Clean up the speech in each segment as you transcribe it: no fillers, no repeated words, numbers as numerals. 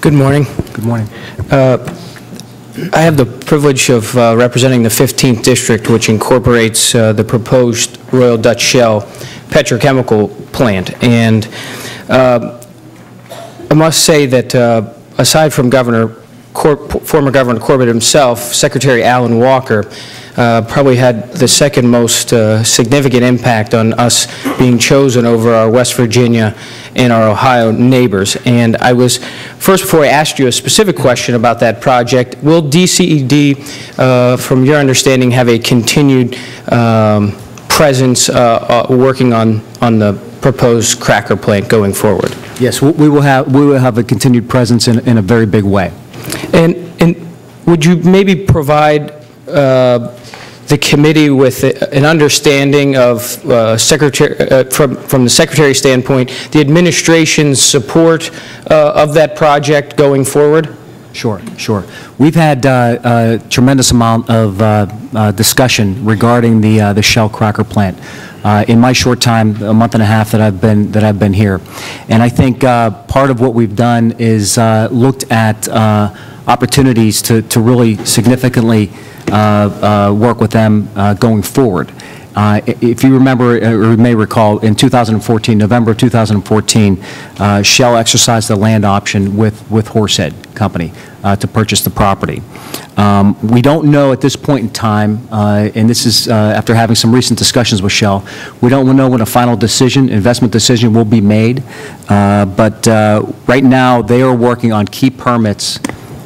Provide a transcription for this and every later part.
Good morning. Good morning. I have the privilege of representing the 15th District, which incorporates the proposed Royal Dutch Shell petrochemical plant. And I must say that aside from former Governor Corbett himself, Secretary Alan Walker probably had the second most significant impact on us being chosen over our West Virginia and our Ohio neighbors. And I was, first before I asked you a specific question about that project, will DCED, from your understanding, have a continued presence working on the proposed cracker plant going forward? Yes, we will have a continued presence in a very big way. And would you maybe provide the committee with an understanding of from the Secretary's standpoint, the administration's support of that project going forward? Sure. We've had a tremendous amount of discussion regarding the Shell cracker plant in my short time, a month and a half that I've been here, and I think part of what we've done is looked at opportunities to really significantly work with them going forward. If you remember, or you may recall, in 2014, November 2014, Shell exercised the land option with Horsehead Company to purchase the property. We don't know at this point in time, and this is after having some recent discussions with Shell, we don't know when a final investment decision will be made, but right now they are working on key permits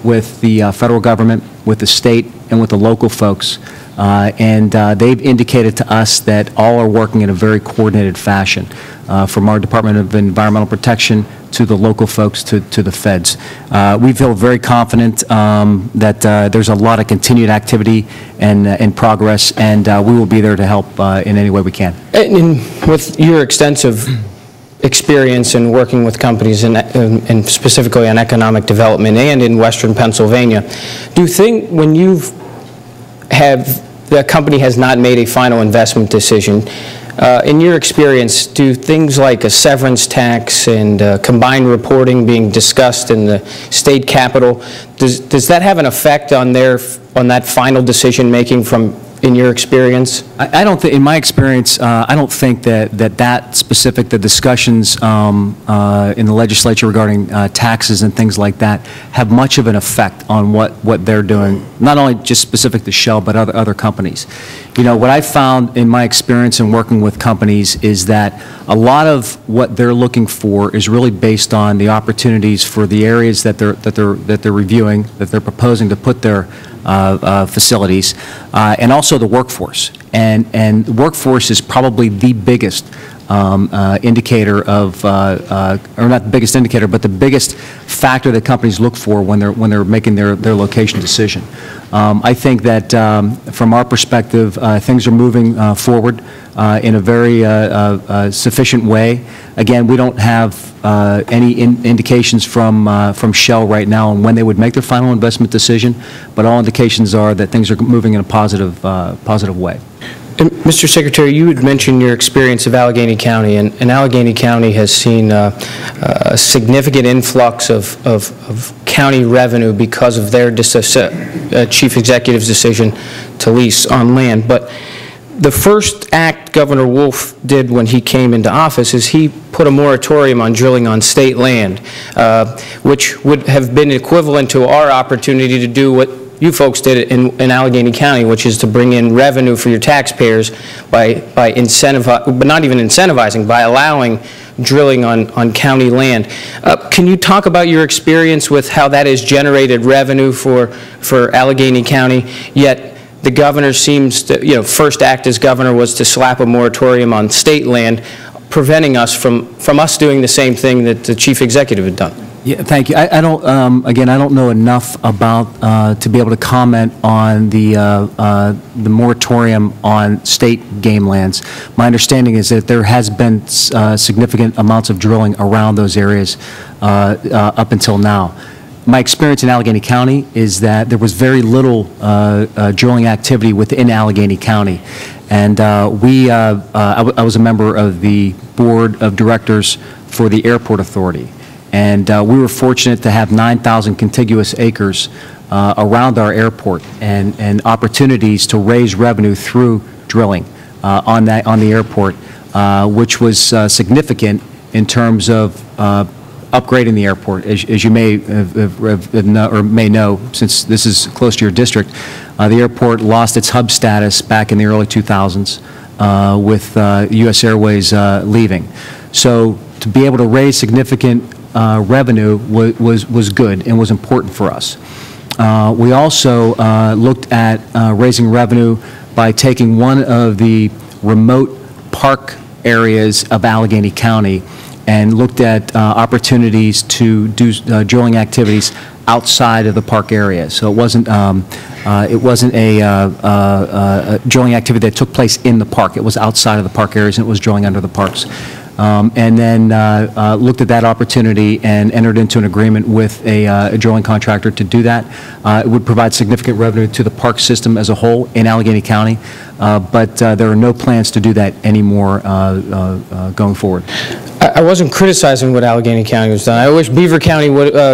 with the federal government, with the state, and with the local folks. And they've indicated to us that all are working in a very coordinated fashion, from our Department of Environmental Protection to the local folks to the feds. We feel very confident that there's a lot of continued activity and progress, and we will be there to help in any way we can. And with your extensive experience in working with companies and specifically on economic development and in Western Pennsylvania, do you think when the company has not made a final investment decision, in your experience, do things like a severance tax and combined reporting being discussed in the state capitol, does that have an effect on that final decision making in your experience? I don't think, in my experience, I don't think that specific, the discussions in the legislature regarding taxes and things like that have much of an effect on what they're doing, not only just specific to Shell, but other companies. You know, what I found in my experience in working with companies is that a lot of what they're looking for is really based on the opportunities for the areas that they're reviewing, that they're proposing to put their facilities, and also the workforce. And workforce is probably the biggest indicator of, or not the biggest indicator, but the biggest factor that companies look for when they're making their location decision. I think that from our perspective, things are moving forward in a very sufficient way. Again, we don't have any indications from Shell right now on when they would make their final investment decision, but all indications are that things are moving in a positive way. And Mr. Secretary, you had mentioned your experience of Allegheny County, and Allegheny County has seen a significant influx of county revenue because of their chief executive's decision to lease on land. But the first act Governor Wolf did when he came into office is he put a moratorium on drilling on state land, which would have been equivalent to our opportunity to do what you folks did in Allegheny County, which is to bring in revenue for your taxpayers by but not even incentivizing, by allowing drilling on county land. Can you talk about your experience with how that has generated revenue for Allegheny County, yet the governor seems to, first act as governor was to slap a moratorium on state land, preventing us from us doing the same thing that the chief executive had done? Yeah, thank you. I don't. Again, I don't know enough about to be able to comment on the moratorium on state game lands. My understanding is that there has been significant amounts of drilling around those areas up until now. My experience in Allegheny County is that there was very little drilling activity within Allegheny County, and I was a member of the board of directors for the Airport Authority. And we were fortunate to have 9,000 contiguous acres around our airport and opportunities to raise revenue through drilling on the airport, which was significant in terms of upgrading the airport. As you may may know, since this is close to your district, the airport lost its hub status back in the early 2000s with U.S. Airways leaving. So to be able to raise significant revenue was good and was important for us. We also looked at raising revenue by taking one of the remote park areas of Allegheny County and looked at opportunities to do drilling activities outside of the park area. So it wasn't a drilling activity that took place in the park. It was outside of the park areas, and it was drilling under the parks. And then looked at that opportunity and entered into an agreement with a drilling contractor to do that. It would provide significant revenue to the park system as a whole in Allegheny County, but there are no plans to do that anymore going forward. I wasn't criticizing what Allegheny County has done. I wish Beaver County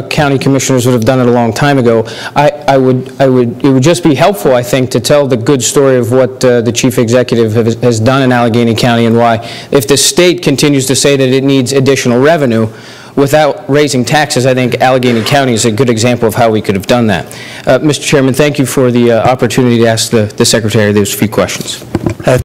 county commissioners would have done it a long time ago. It would just be helpful, I think, to tell the good story of what the chief executive has done in Allegheny County and why, if the state continues to say that it needs additional revenue without raising taxes, I think Allegheny County is a good example of how we could have done that. Mr. Chairman, thank you for the opportunity to ask the Secretary those few questions.